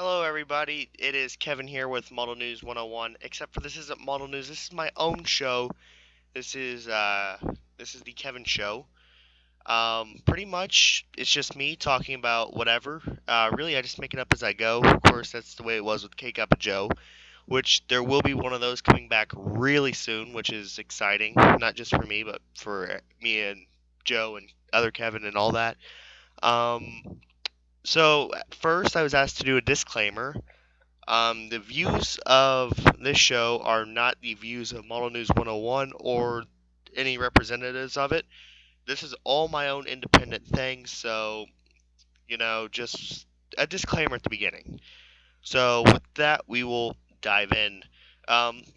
Hello, everybody. It is Kevin here with Model News 101. Except for this isn't Model News. This is my own show. This is the Kevin Show. Pretty much, it's just me talking about whatever. Really, I just make it up as I go. Of course, that's the way it was with Cake Up a Joe, which there will be one of those coming back really soon, which is exciting. Not just for me, but for me and Joe and other Kevin and all that. Um, so first, I was asked to do a disclaimer. The views of this show are not the views of Model News 101 or any representatives of it. This is all my own independent thing, so, just a disclaimer at the beginning. So, with that, we will dive in.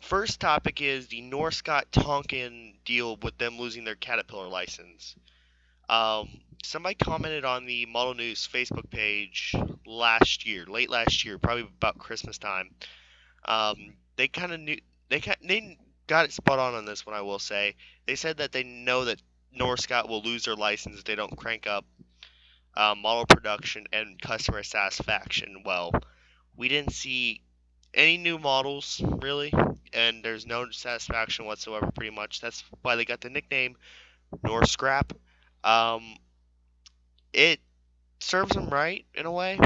First topic is the Norscott Tonkin deal with them losing their Caterpillar license. Somebody commented on the Model News Facebook page last year, late last year, probably about Christmas time. They kind of knew they got it spot on this one. I will say they said that they know that Norscott will lose their license if they don't crank up model production and customer satisfaction. Well, we didn't see any new models really, and there's no satisfaction whatsoever. Pretty much that's why they got the nickname Norscrap. Um, it serves them right in a way.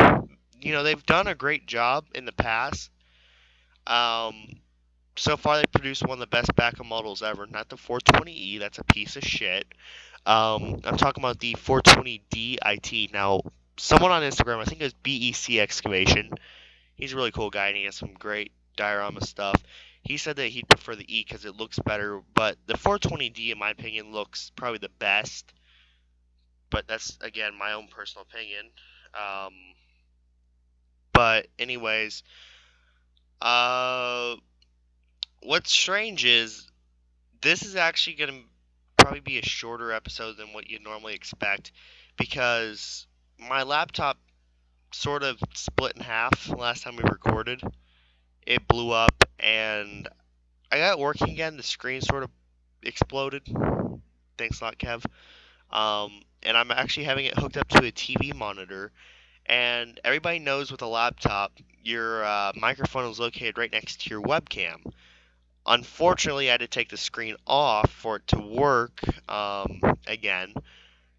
They've done a great job in the past. Um, So far, they produced one of the best backup models ever. Not the 420E, that's a piece of shit. I'm talking about the 420D IT. Now, someone on Instagram, I think it was BEC Excavation, he's a really cool guy and he has some great diorama stuff. He said that he'd prefer the E because it looks better, but the 420D, in my opinion, looks probably the best. But that's, again, my own personal opinion. Um, anyways, uh, what's strange is this is actually going to probably be a shorter episode than what you normally expect because my laptop sort of split in half last time we recorded. It blew up and I got it working again. The screen sort of exploded. Thanks a lot, Kev. And I'm actually having it hooked up to a TV monitor. And everybody knows with a laptop, your microphone is located right next to your webcam. Unfortunately, I had to take the screen off for it to work again.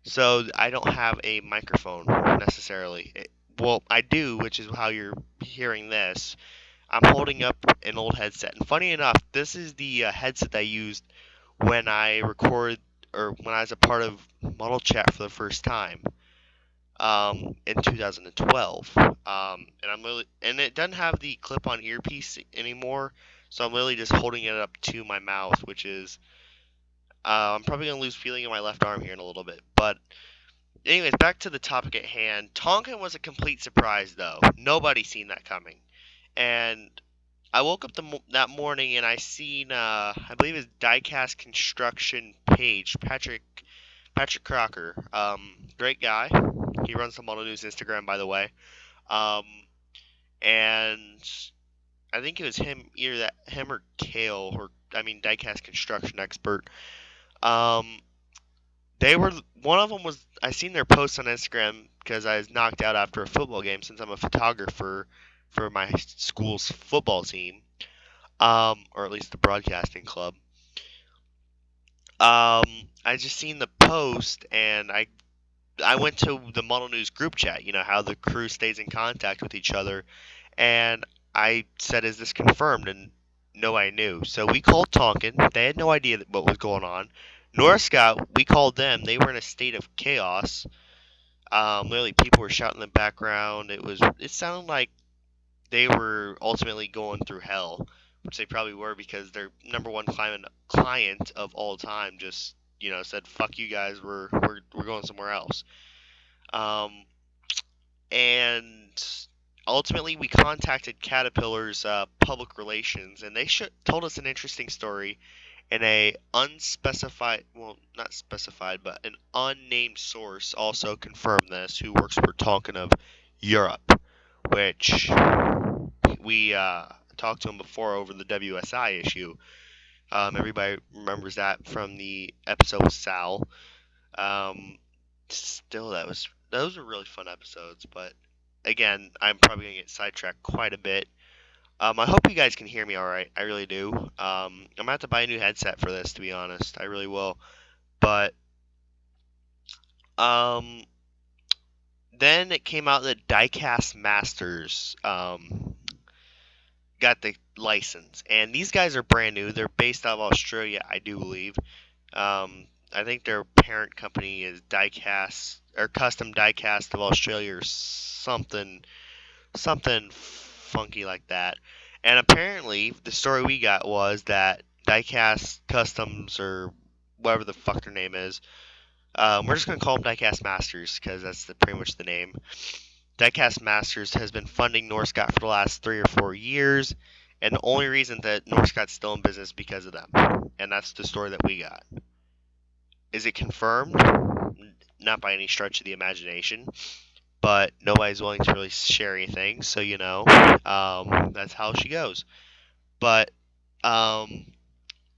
So I don't have a microphone necessarily. Well, I do, which is how you're hearing this. I'm holding up an old headset. And funny enough, this is the headset I used when I recorded or when I was a part of Model Chat for the first time in 2012. And it doesn't have the clip-on earpiece anymore, so I'm literally just holding it up to my mouth, which is I'm probably gonna lose feeling in my left arm here in a little bit. But anyways, back to the topic at hand. Tonkin was a complete surprise, though. Nobody seen that coming, and I woke up that morning and I seen I believe his diecast construction page, Patrick Crocker, great guy. He runs the Model News Instagram, by the way. Um, and I think it was him or Kale, or I mean, diecast construction expert. Um, they were one of them was I seen their posts on Instagram because I was knocked out after a football game since I'm a photographer for my school's football team, or at least the broadcasting club. I just seen the post and I went to the Model News group chat. You know how the crew stays in contact with each other, and I said, "Is this confirmed?" And no, I knew. So we called Tonkin. They had no idea what was going on. Northscott, we called them. They were in a state of chaos. Literally, people were shouting in the background. It sounded like they were ultimately going through hell, which they probably were because their number one client of all time just said, "Fuck you guys. We're going somewhere else." Um, and ultimately, we contacted Caterpillar's public relations, and they told us an interesting story. And a unspecified, well, not specified, but an unnamed source also confirmed this, who works for Tonkin of Europe, which we talked to him before over the WSI issue. Everybody remembers that from the episode with Sal. Still, those were really fun episodes, but again, I'm probably gonna get sidetracked quite a bit. I hope you guys can hear me all right. I really do. I'm gonna have to buy a new headset for this, to be honest. I really will. But um, then it came out that Diecast Masters got the license, and these guys are brand new. They're based out of Australia, I do believe. I think their parent company is Diecast or Custom Diecast of Australia or something funky like that. And apparently, the story we got was that Diecast Customs or whatever the fuck their name is. We're just gonna call them Diecast Masters because that's pretty much the name. Diecast Masters has been funding Norscot for the last 3 or 4 years, and the only reason that Norscot's still in business is because of them. And that's the story that we got. Is it confirmed? Not by any stretch of the imagination, but nobody's willing to really share anything, so that's how she goes. But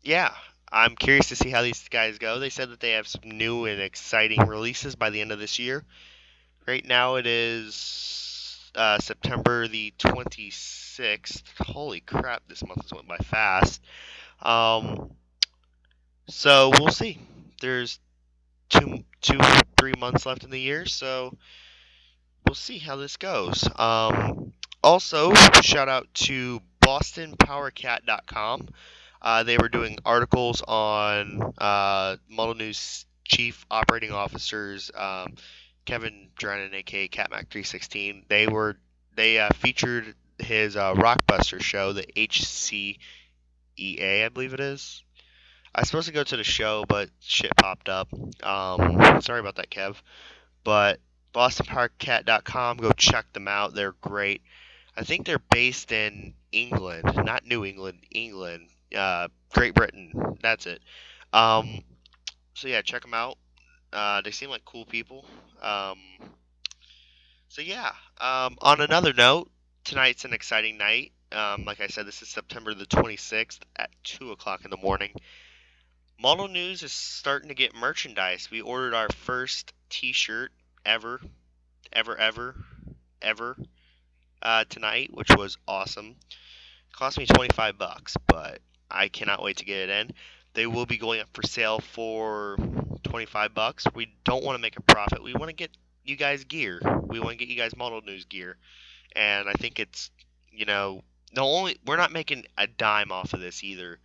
yeah, I'm curious to see how these guys go. They said that they have some new and exciting releases by the end of this year. Right now it is September the 26th. Holy crap, this month has went by fast. So we'll see. There's 3 months left in the year, so we'll see how this goes. Also, shout out to BostonPowerCat.com. They were doing articles on Model News Chief Operating Officers Kevin Drennan, aka CatMac316. They featured his Rockbuster show, the HCEA, I believe it is. I was supposed to go to the show, but shit popped up. Sorry about that, Kev. But BostonPowerCat.com, go check them out. They're great. I think they're based in England, not New England, England, Great Britain. That's it. Um, so yeah, check them out. They seem like cool people. Um, so yeah. On another note, tonight's an exciting night. Like I said, this is September the 26th at 2 o'clock in the morning. Model News is starting to get merchandise. We ordered our first T-shirt ever, ever, ever tonight, which was awesome. It cost me $25, but I cannot wait to get it in. They will be going up for sale for $25. We don't want to make a profit. We want to get you guys gear. We want to get you guys Model News gear, and I think it's the only we're not making a dime off of this either.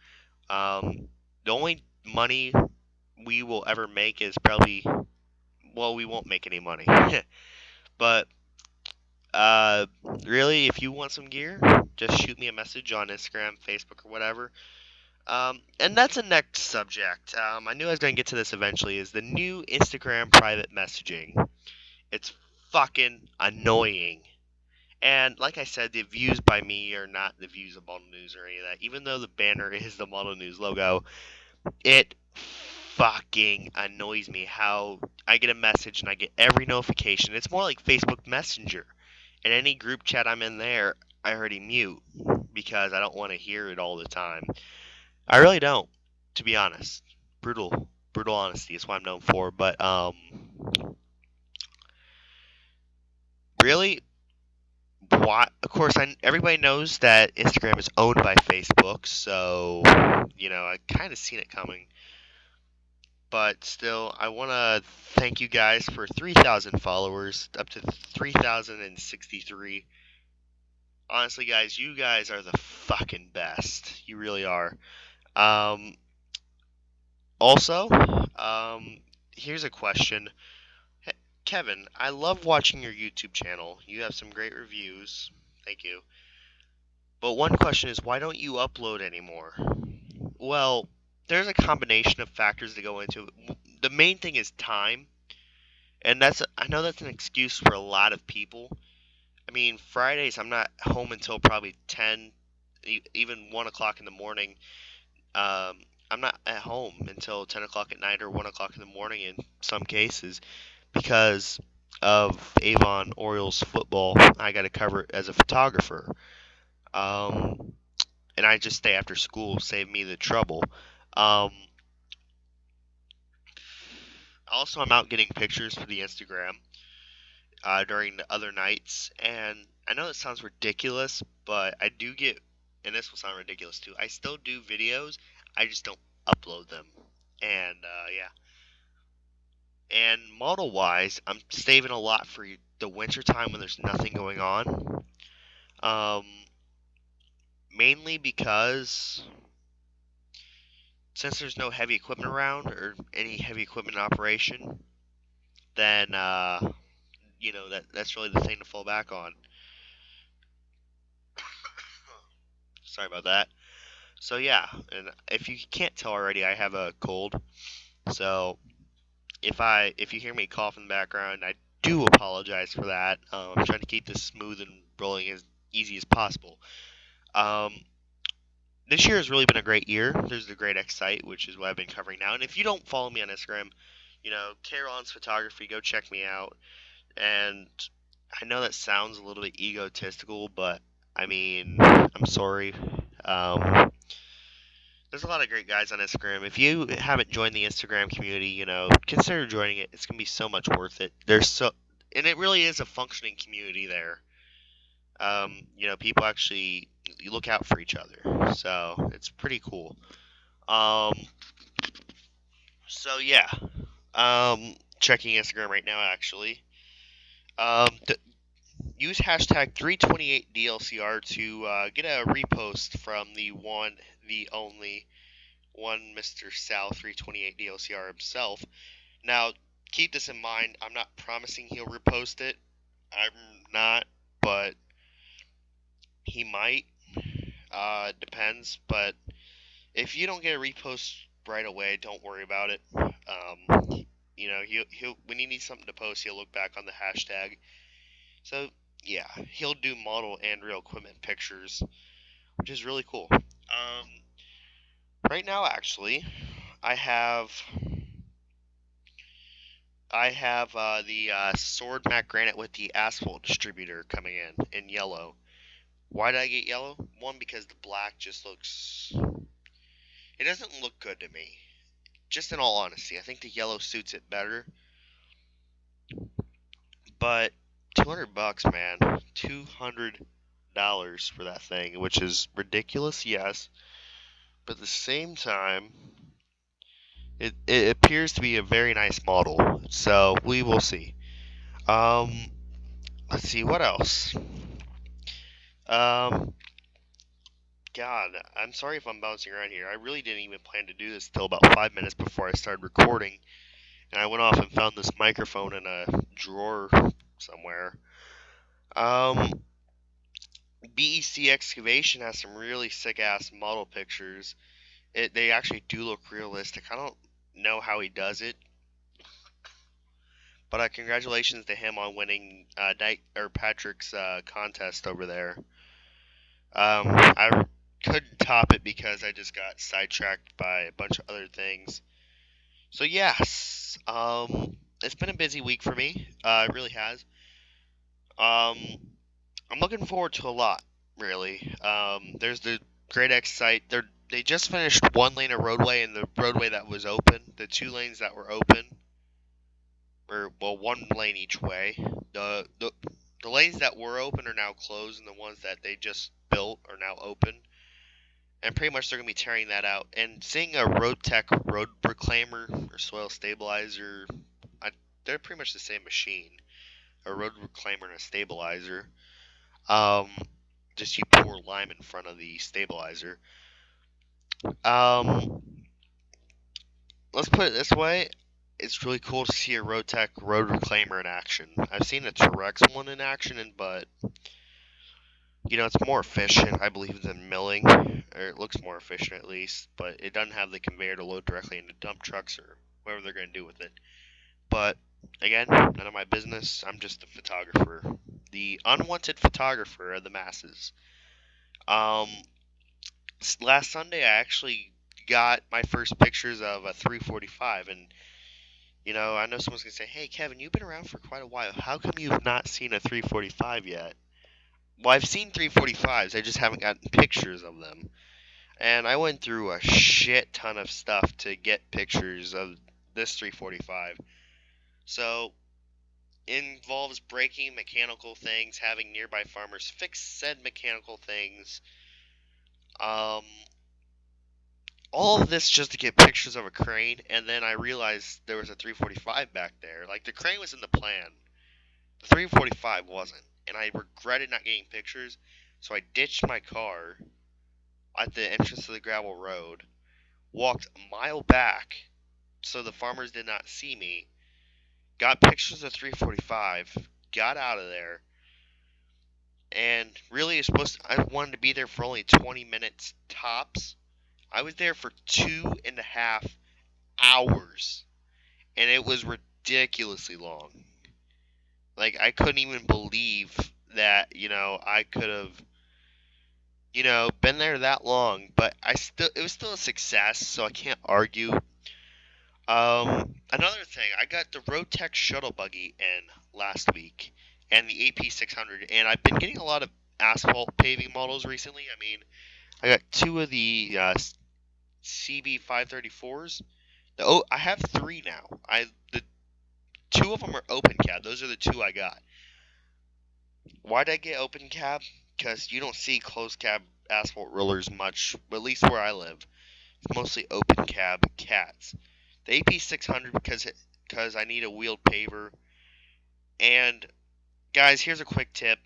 The only money we will ever make is probably we won't make any money. But really, if you want some gear, just shoot me a message on Instagram, Facebook, or whatever. And that's a next subject. I knew I was going to get to this eventually. Is the new Instagram private messaging? It's fucking annoying. And like I said, the views by me are not the views of Model News or any of that. Even though the banner is the Model News logo, it fucking annoys me how I get a message and I get every notification. It's more like Facebook Messenger. In any group chat I'm in there, I already mute because I don't want to hear it all the time. I really don't, to be honest. Brutal honesty is what I'm known for. But really, why? Of course, everybody knows that Instagram is owned by Facebook, so I kind of seen it coming. But still, I want to thank you guys for 3,000 followers, up to 3,063. Honestly, guys, you guys are the fucking best. You really are. Um, Also, here's a question. Kevin, I love watching your YouTube channel. You have some great reviews. Thank you. But one question is, why don't you upload anymore? Well, there's a combination of factors that go into it. The main thing is time. And I know that's an excuse for a lot of people. I mean, Fridays I'm not home until probably 10, even 1 o'clock in the morning. I'm not at home until 10 o'clock at night or 1 o'clock in the morning in some cases because of Avon Orioles football. I got to cover it as a photographer. And I just stay after school, save me the trouble. Also, I'm out getting pictures for the Instagram. during the other nights. And I know it sounds ridiculous, but I do get, and this will sound ridiculous too. I still do videos. I just don't upload them. And yeah. And model wise, I'm saving a lot for the winter time when there's nothing going on. Um, Mainly because since there's no heavy equipment around or any heavy equipment in operation, then that's really the thing to fall back on. Sorry about that. So yeah, and if you can't tell already, I have a cold. So if you hear me cough in the background, I do apologize for that. I'm trying to keep this smooth and rolling as easy as possible. Um, this year has really been a great year. There's the Great X site, which is what I've been covering now. And if you don't follow me on Instagram, Karon's Photography, go check me out. And I know that sounds a little bit egotistical, but I mean, I'm sorry. Um, there's a lot of great guys on Instagram. If you haven't joined the Instagram community, consider joining it. It's gonna be so much worth it. And it really is a functioning community there. People actually you look out for each other, so it's pretty cool. Um, so yeah, checking Instagram right now actually. Use hashtag 328DLCR to get a repost from the only one Mr. Sal 328DLCR himself. Now, keep this in mind. I'm not promising he'll repost it. I'm not, but he might. Depends. But if you don't get a repost right away, don't worry about it. He'll when he needs something to post, he'll look back on the hashtag. So yeah, he'll do model and real equipment pictures, which is really cool. Right now, actually, I have the Sword Matte Granite with the asphalt distributor coming in yellow. Why did I get yellow? One, because the black just looks. It doesn't look good to me. Just in all honesty, I think the yellow suits it better. But $200, man, $200 for that thing, which is ridiculous, yes. But at the same time, it appears to be a very nice model. So we will see. Um, let's see what else. Um, God, I'm sorry if I'm bouncing around here. I really didn't even plan to do this until about 5 minutes before I started recording, and I went off and found this microphone in a drawer somewhere. BEC Excavation has some really sick ass model pictures. They actually do look realistic. I don't know how he does it, but congratulations to him on winning Patrick's contest over there. I couldn't top it because I just got sidetracked by a bunch of other things. So yes, it's been a busy week for me. It really has. Um, I'm looking forward to a lot, really. There's the Great X site. They just finished one lane of roadway, and the roadway that was open, the two lanes that were open, or well, one lane each way. The lanes that were open are now closed, and the ones that they just built are now open. And pretty much they're gonna be tearing that out. And seeing a Road Tech road reclaimer or soil stabilizer, they're pretty much the same machine. A road reclaimer and a stabilizer. Um, just you pour lime in front of the stabilizer. Um, let's put it this way. It's really cool to see a Road Tech road reclaimer in action. I've seen a T-Rex one in action, but it's more efficient, I believe, than milling, or it looks more efficient at least, but it doesn't have the conveyor to load directly into dump trucks or whatever they're going to do with it. But again, none of my business. I'm just a photographer, the unwanted photographer of the masses. Last Sunday, I actually got my first pictures of a 345, and I know someone's gonna say, "Hey, Kevin, you've been around for quite a while. How come you've not seen a 345 yet?" Well, I've seen 345s. I just haven't gotten pictures of them. And I went through a shit ton of stuff to get pictures of this 345. So, involves breaking mechanical things, having nearby farmers fix said mechanical things. Um, all of this just to get pictures of a crane, and then I realized there was a 345 back there. Like, the crane was in the plan, the 345 wasn't, and I regretted not getting pictures, so I ditched my car at the entrance to the gravel road, walked a mile back so the farmers did not see me, got pictures of 345, got out of there, and really I wanted to be there for only 20 minutes tops. I was there for 2.5 hours, and it was ridiculously long. Like, I couldn't even believe that, I could have, been there that long, but it was still a success, so I can't argue. Another thing, I got the Roadtech shuttle buggy in last week, and the AP 600, and I've been getting a lot of asphalt paving models recently. I mean, I got two of the CB 534s. I have three now. The two of them are open cab. Those are the two I got. Why did I get open cab? Because you don't see closed cab asphalt rollers much, at least where I live. It's mostly open cab cats. The AP 600 because I need a wheeled paver. And guys, here's a quick tip: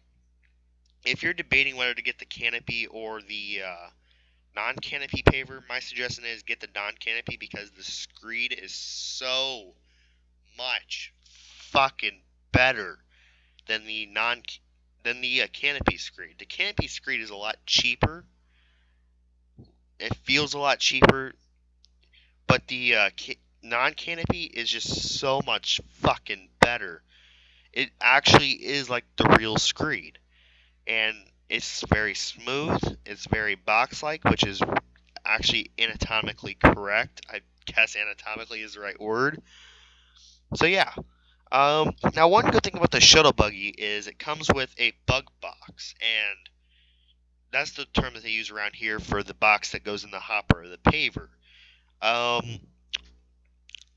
if you're debating whether to get the canopy or the non-canopy paver, my suggestion is get the non-canopy because the screed is so much fucking better than the canopy screed. The canopy screed is a lot cheaper. It feels a lot cheaper, but the non-canopy is just so much fucking better. It actually is like the real screed, and it's very smooth. It's very box-like, which is actually anatomically correct. I guess anatomically is the right word. So yeah. Now one good thing about the shuttle buggy is it comes with a bug box, and that's the term that they use around here for the box that goes in the hopper, the paver. Um,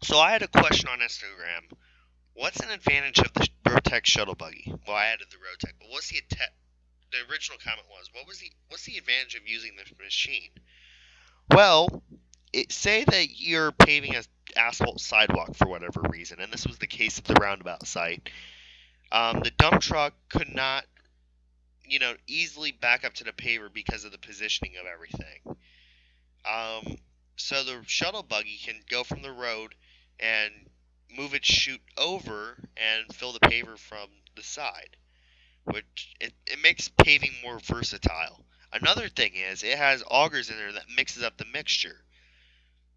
so I had a question on Instagram. What's an advantage of the Rotec shuttle buggy? Well, I added the Rotec, but the original comment was, what's the advantage of using this machine? Well, say that you're paving an asphalt sidewalk for whatever reason, and this was the case at the roundabout site. The dump truck could not, easily back up to the paver because of the positioning of everything. So the shuttle buggy can go from the road and move its chute over and fill the paver from the side, which it makes paving more versatile. Another thing is it has augers in there that mixes up the mixture.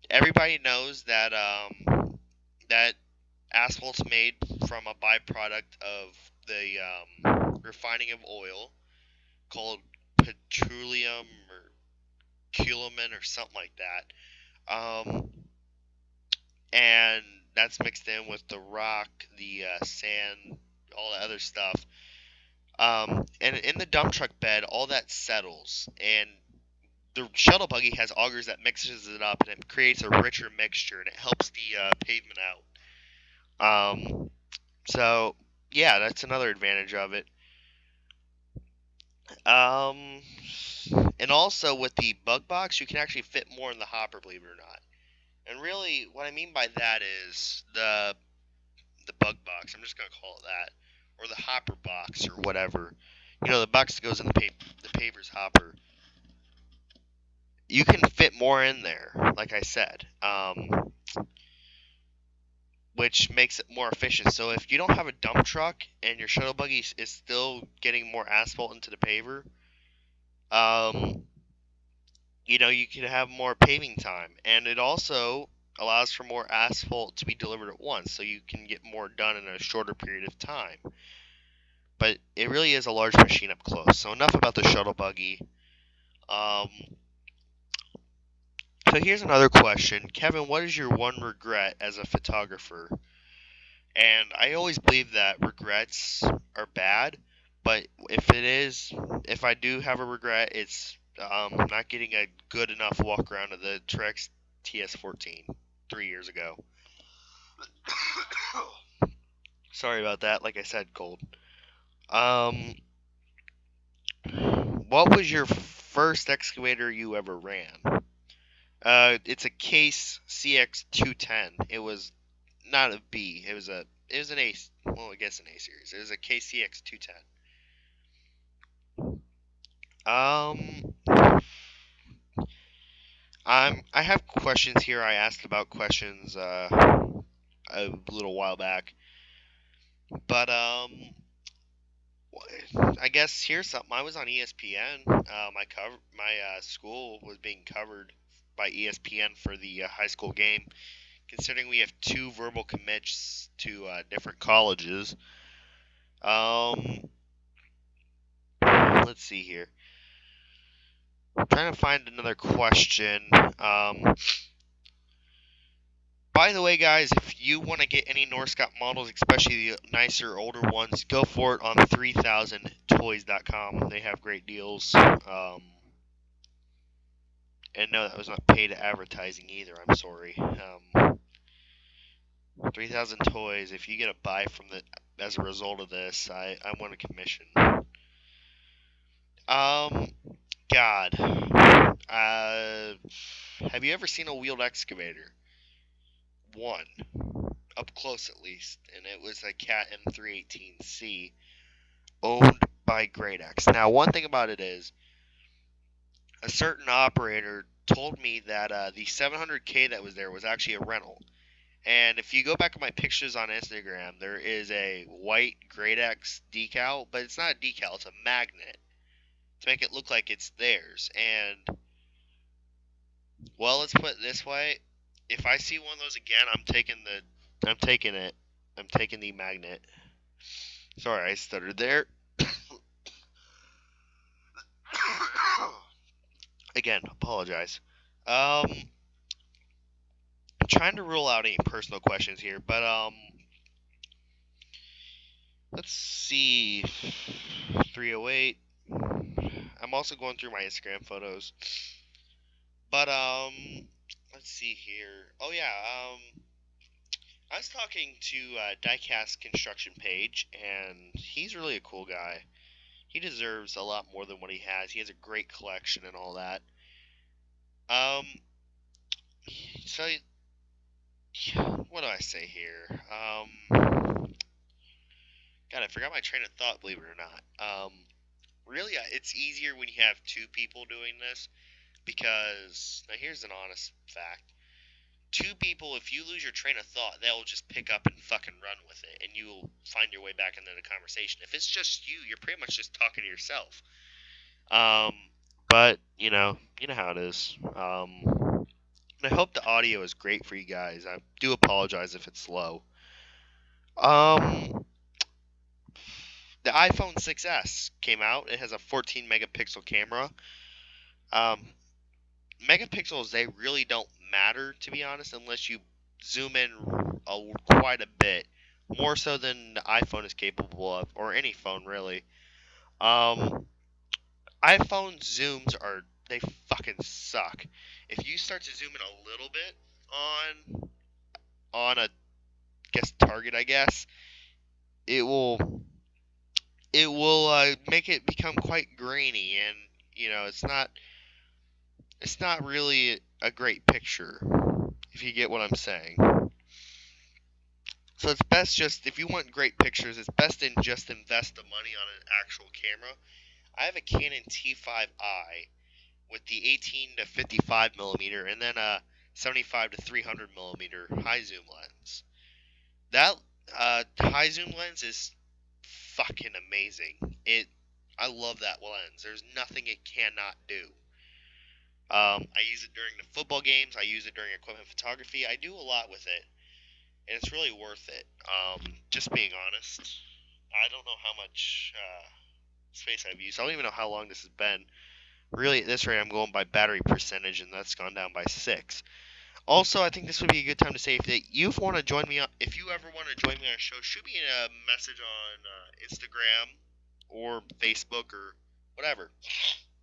Everybody knows that asphalt's made from a byproduct of the refining of oil called petroleum or culamin or something like that. And that's mixed in with the rock, the sand, all the other stuff. And in the dump truck bed, all that settles, and the shuttle buggy has augers that mixes it up, and it creates a richer mixture, and it helps the pavement out. So yeah, that's another advantage of it. Um, and also with the bug box, you can actually fit more in the hopper, believe it or not. And really, what I mean by that is the bug box. I'm just gonna call it that, or the hopper box, or whatever. The box that goes in the paver's hopper. You can fit more in there, like I said, which makes it more efficient. So if you don't have a dump truck and your shuttle buggy is still getting more asphalt into the paver, um, you can have more paving time, and it also allows for more asphalt to be delivered at once, so you can get more done in a shorter period of time. But it really is a large machine up close. So enough about the shuttle buggy. Um, so here's another question, Kevin. What is your one regret as a photographer? And I always believe that regrets are bad, but if I do have a regret, it's not getting a good enough walk around of the Trex TS14 3 years ago. Sorry about that. Like I said, cold. Um, what was your first excavator you ever ran? It's a Case CX210. It was not a B. It was an A. Well, I guess an A series. It was a Case CX210. Um, I have questions here. I asked about questions a little while back, but I guess here's something. I was on ESPN. My school was being covered by ESPN for the high school game. Considering we have two verbal commits to different colleges, um, let's see here. I'm trying to find another question. By the way, guys, if you want to get any Norscot models, especially the nicer, older ones, go for it on 3000toys.com. They have great deals. And no, that was not paid advertising either. I'm sorry. 3000 Toys. If you get a buy from the as a result of this, I want a commission. Um, God. Have you ever seen a wheeled excavator? One, up close at least, and it was a Cat M318C, owned by Great X. Now, one thing about it is, a certain operator told me that the 700K that was there was actually a rental. And if you go back at my pictures on Instagram, there is a white Great X decal, but it's not a decal, it's a magnet to make it look like it's theirs. And, well, let's put it this way. If I see one of those again, I'm taking it. I'm taking the magnet. Sorry, I stuttered there. Again, apologize. I'm trying to rule out any personal questions here, but let's see. 308. I'm also going through my Instagram photos. But let's see here. Oh yeah, I was talking to Diecast Construction Page, and he's really a cool guy. He deserves a lot more than what he has. He has a great collection and all that. Um, so what do I say here? God, I forgot my train of thought. Believe it or not. Really, it's easier when you have two people doing this because now here's an honest fact. Two people, if you lose your train of thought, they'll just pick up and fucking run with it, and you'll find your way back into the conversation. If it's just you, you're pretty much just talking to yourself. Um, but you know how it is. And I hope the audio is great for you guys. I do apologize if it's slow. Um, the iPhone 6s came out. It has a 14 megapixel camera. Um, megapixels, they really don't matter, to be honest, unless you zoom in quite a bit, more so than the iPhone is capable of, or any phone really. Um, iPhone zooms they fucking suck. If you start to zoom in a little bit on a target, I guess it will make it become quite grainy, and it's not really a great picture, if you get what I'm saying. So it's best just, if you want great pictures, it's best to just invest the money on an actual camera. I have a Canon T5i with the 18 to 55 millimeter and then a 75 to 300 millimeter high zoom lens. That high zoom lens is fucking amazing. I love that lens. There's nothing it cannot do. I use it during the football games. I use it during equipment photography. I do a lot with it, and it's really worth it. Just being honest, I don't know how much space I've used. I don't even know how long this has been. Really, at this rate, I'm going by battery percentage, and that's gone down by 6. Also, I think this would be a good time to say if you want to join me on, if you ever want to join me on a show, shoot me a message on Instagram or Facebook or whatever.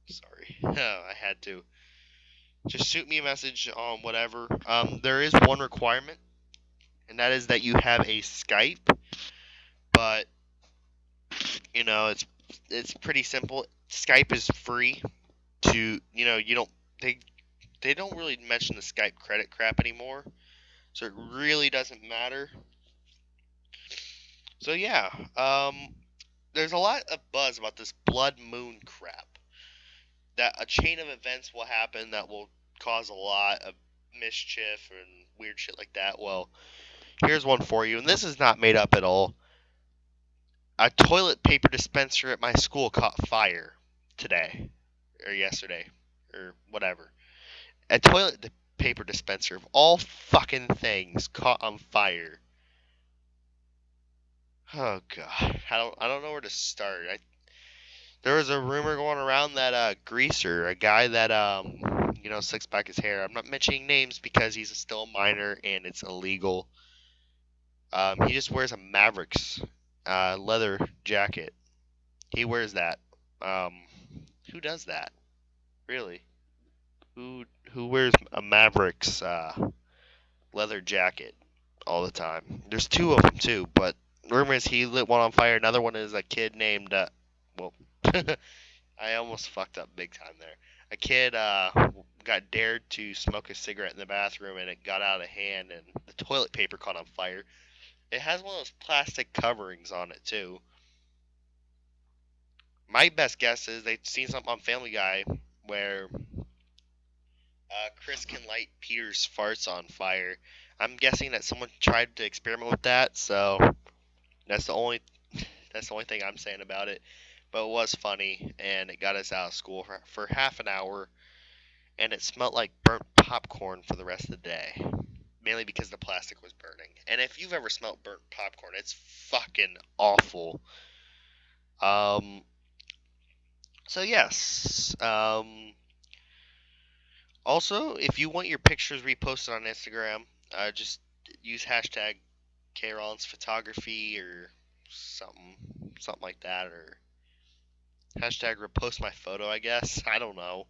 Sorry, I had to. Just shoot me a message on whatever. There is one requirement, and that is that you have a Skype. but it's pretty simple. Skype is free to you don't they don't really mention the Skype credit crap anymore, so it really doesn't matter. So yeah, there's a lot of buzz about this blood moon crap. That a chain of events will happen that will cause a lot of mischief and weird shit like that. Well, here's one for you, and this is not made up at all. A toilet paper dispenser at my school caught fire today, or yesterday, or whatever. A toilet paper dispenser of all fucking things caught on fire. Oh god, I don't know where to start. There was a rumor going around that Greaser, a guy that slicks back his hair. I'm not mentioning names because he's still a minor and it's illegal. He just wears a Mavericks leather jacket. He wears that. Um, who does that? Really? Who wears a Mavericks leather jacket all the time? There's two of them too, but rumor is he lit one on fire. Another one is a kid named well, I almost fucked up big time there. A kid got dared to smoke a cigarette in the bathroom and it got out of hand and the toilet paper caught on fire. It has one of those plastic coverings on it too. My best guess is they've seen something on Family Guy where Chris can light Peter's farts on fire. I'm guessing that someone tried to experiment with that, so that's the only thing I'm saying about it. But it was funny, and it got us out of school for half an hour, and it smelled like burnt popcorn for the rest of the day. Mainly because the plastic was burning. And if you've ever smelled burnt popcorn, it's fucking awful. Um, so yes. Also, if you want your pictures reposted on Instagram, just use hashtag Krollins Photography or something like that, or hashtag repost my photo. I guess I don't know.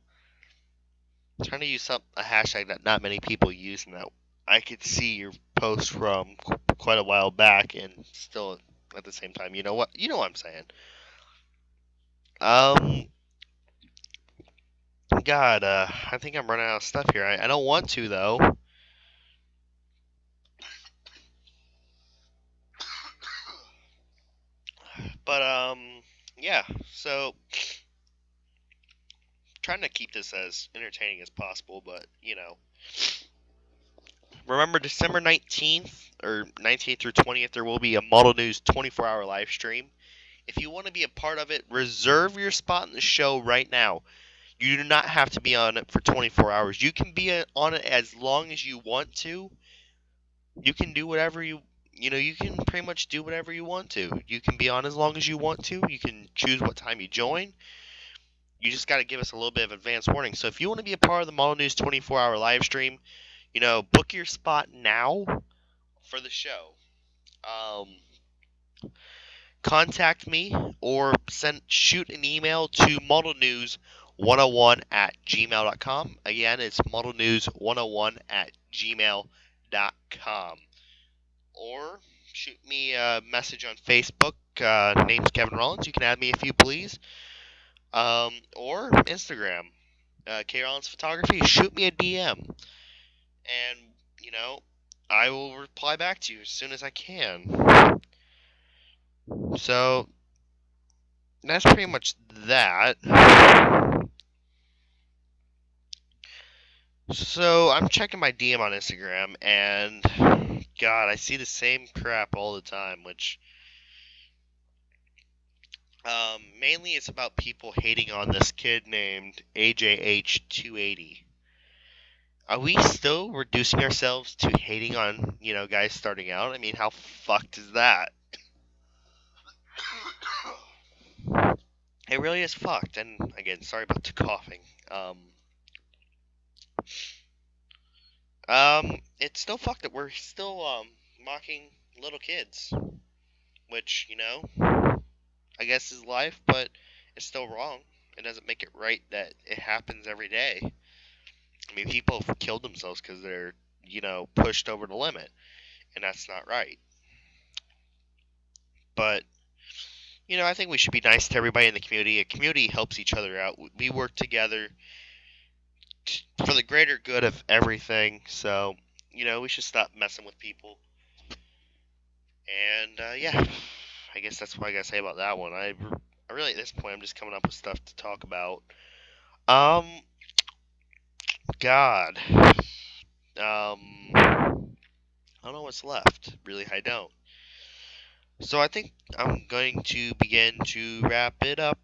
I'm trying to use a hashtag that not many people use, and that I could see your post from quite a while back, and still at the same time, you know what? You know what I'm saying. Um, God, I think I'm running out of stuff here. I don't want to though. But yeah. So trying to keep this as entertaining as possible, but remember December 19th or 19th through 20th, there will be a Model News 24-hour live stream. If you want to be a part of it, reserve your spot in the show right now. You do not have to be on it for 24 hours. You can be on it as long as you want to. You can do whatever you can pretty much do whatever you want to. You can be on as long as you want to. You can choose what time you join. You just got to give us a little bit of advance warning. So if you want to be a part of the Model News 24-hour live stream, book your spot now for the show. Um, Contact me or shoot an email to modelnews101 at gmail.com. Again, it's modelnews101 at gmail.com. Or shoot me a message on Facebook. Name's Kevin Rollins. You can add me if you please. Or Instagram. K Rollins Photography. Shoot me a DM. And, I will reply back to you as soon as I can. So, that's pretty much that. So, I'm checking my DM on Instagram, and God, I see the same crap all the time, which mainly it's about people hating on this kid named AJH280. Are we still reducing ourselves to hating on, guys starting out? I mean, how fucked is that? It really is fucked. And again, sorry about the coughing. It's still fucked that we're still mocking little kids, which I guess is life, but it's still wrong. It doesn't make it right that it happens every day. I mean, people have killed themselves because they're pushed over the limit, and that's not right. But I think we should be nice to everybody in the community. A community helps each other out. We work together for the greater good of everything. So, we should stop messing with people. And yeah, I guess that's what I gotta say about that one. I really at this point I'm just coming up with stuff to talk about. Um, God, I don't know what's left. Really, I don't. So I think I'm going to begin to wrap it up.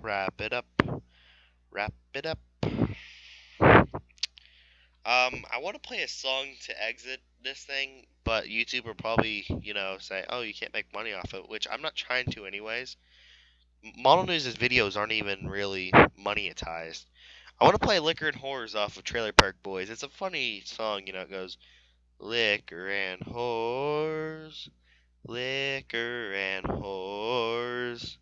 Wrap it up. Wrap it up. I want to play a song to exit this thing, but YouTube will probably, say, "Oh, you can't make money off it," which I'm not trying to, anyways. Model News' videos aren't even really monetized. I want to play "Liquor and Whores" off of Trailer Park Boys. It's a funny song, it goes, "Liquor and whores, liquor and whores,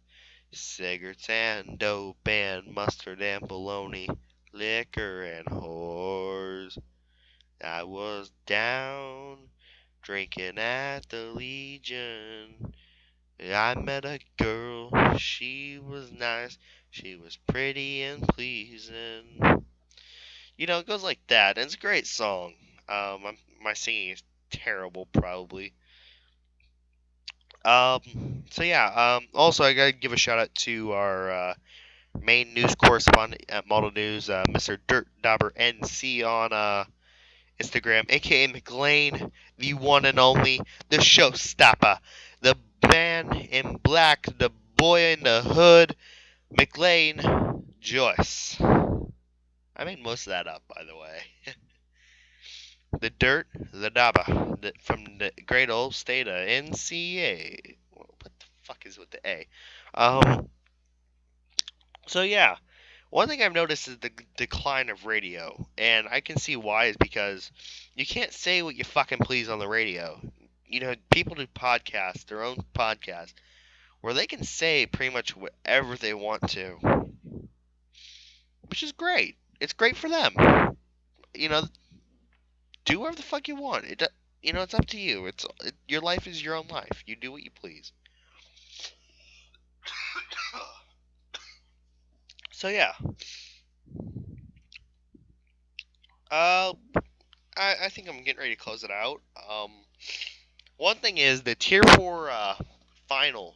cigarettes and dope and mustard and bologna, liquor and whores." I was down drinking at the Legion. I met a girl, she was nice, she was pretty and pleasing. It goes like that, and it's a great song. My singing is terrible, probably. So yeah. Also, I gotta give a shout out to our main news correspondent at Model News, Mr. Dirt Dauber NC on Instagram, aka McLean, the one and only, the showstopper, the man in black, the boy in the hood, McLean Joyce. I made most of that up, by the way. The dirt, the daba, from the great old state of NCA. What the fuck is with the A? Um. So yeah, one thing I've noticed is the decline of radio, and I can see why is because you can't say what you fucking please on the radio. People do podcasts, their own podcasts, where they can say pretty much whatever they want to, which is great. It's great for them. You know, do whatever the fuck you want. It's up to you. Your life is your own life. You do what you please. So yeah, uh, I think I'm getting ready to close it out. One thing is the tier 4 final,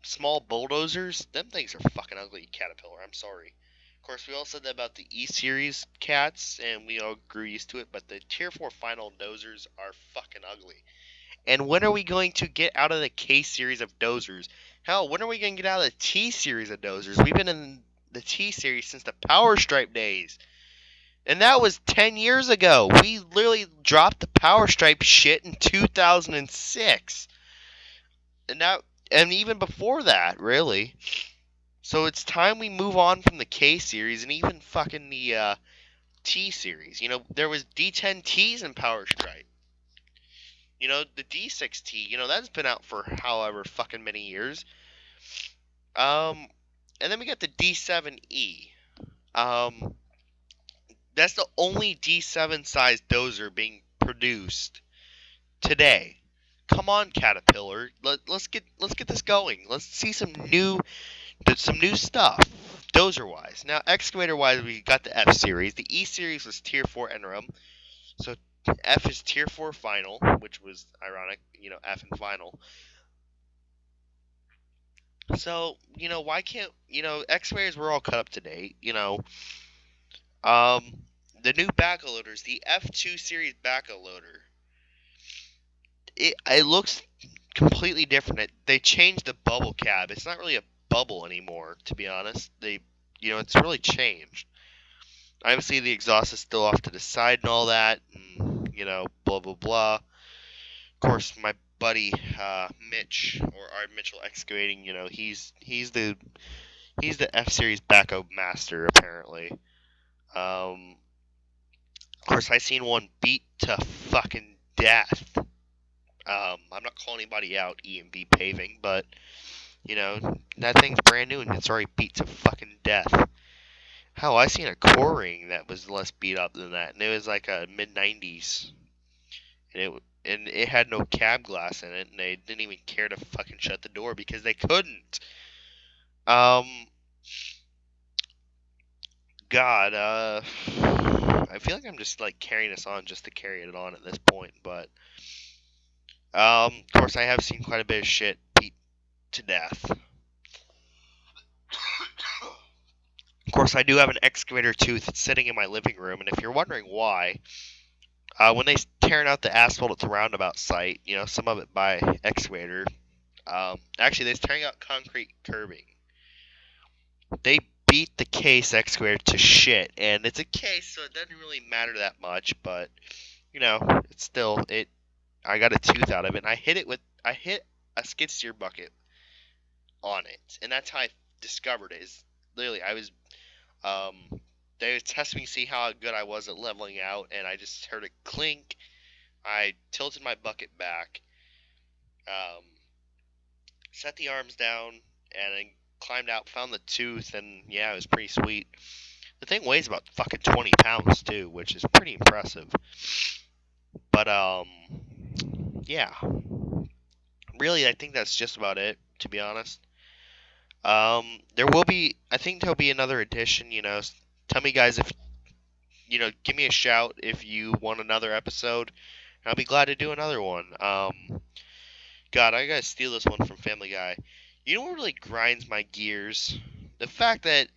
small bulldozers. Them things are fucking ugly, Caterpillar. I'm sorry. Of course, we all said that about the E series cats, and we all grew used to it. But the tier 4 final dozers are fucking ugly. And when are we going to get out of the K series of dozers? Hell, when are we going to get out of the T series of dozers? We've been in the T series since the Power Stripe days. And that was 10 years ago. We literally dropped the Power Stripe shit in 2006. And now, and even before that, really. So it's time we move on from the K series and even fucking the T series. There was D10Ts in Power Stripe. The D6T, that's been out for however fucking many years. And then we got the D7E. That's the only D7 size dozer being produced today. Come on, Caterpillar. Let's get this going. Let's see some new stuff, dozer wise. Now, excavator wise, we got the F series. The E series was tier 4 interim. So F is tier 4 final, which was ironic. F and final. So why can't excavators were all cut up to date. The new backhoe loaders, the F2 series backhoe loader. It looks completely different. They changed the bubble cab. It's not really a bubble anymore, to be honest. It's really changed. Obviously, the exhaust is still off to the side and all that, and blah blah blah. Of course, my buddy Mitch or our Mitchell Excavating, he's the F series backhoe master apparently. Of course, I seen one beat to fucking death. I'm not calling anybody out, E&B Paving, but that thing's brand new and it's already beat to fucking death. Hell, I seen a core ring that was less beat up than that, and it was like a mid 90s, and and it had no cab glass in it, and they didn't even care to fucking shut the door because they couldn't. Um, God, I feel like I'm just like carrying this on just to carry it on at this point, but of course I have seen quite a bit of shit beat to death. Of course, I do have an excavator tooth sitting in my living room, and if you're wondering why, when they tearing out the asphalt at the roundabout site, some of it by excavator, actually, they're tearing out concrete curbing. They beat the case excavator to shit, and it's a case, so it doesn't really matter that much. But it's still it. I got a tooth out of it, and I hit a skid steer bucket on it, and that's how I discovered it. Is literally I was they was testing me to see how good I was at leveling out, and I just heard a clink. I tilted my bucket back, um, set the arms down, and then climbed out, found the tooth, and yeah, it was pretty sweet. The thing weighs about fucking 20 pounds too, which is pretty impressive. But yeah, really, I think that's just about it, to be honest. I think there'll be another edition. Tell me guys if give me a shout if you want another episode. I'll be glad to do another one. God, I gotta steal this one from Family Guy. You know what really grinds my gears? The fact that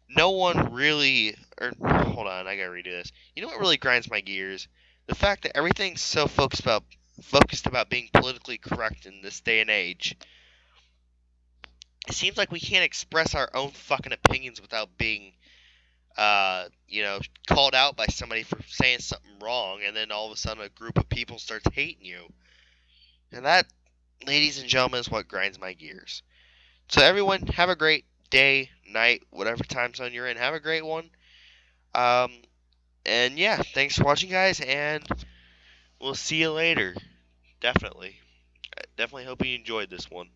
no one really, or hold on, I gotta redo this. You know what really grinds my gears? The fact that everything's so focused about being politically correct in this day and age. It seems like we can't express our own fucking opinions without being, called out by somebody for saying something wrong, and then all of a sudden a group of people starts hating you. And that, ladies and gentlemen, is what grinds my gears. So everyone, have a great day, night, whatever time zone you're in. Have a great one. Um, and yeah, thanks for watching, guys, and we'll see you later. Definitely. I definitely hope you enjoyed this one.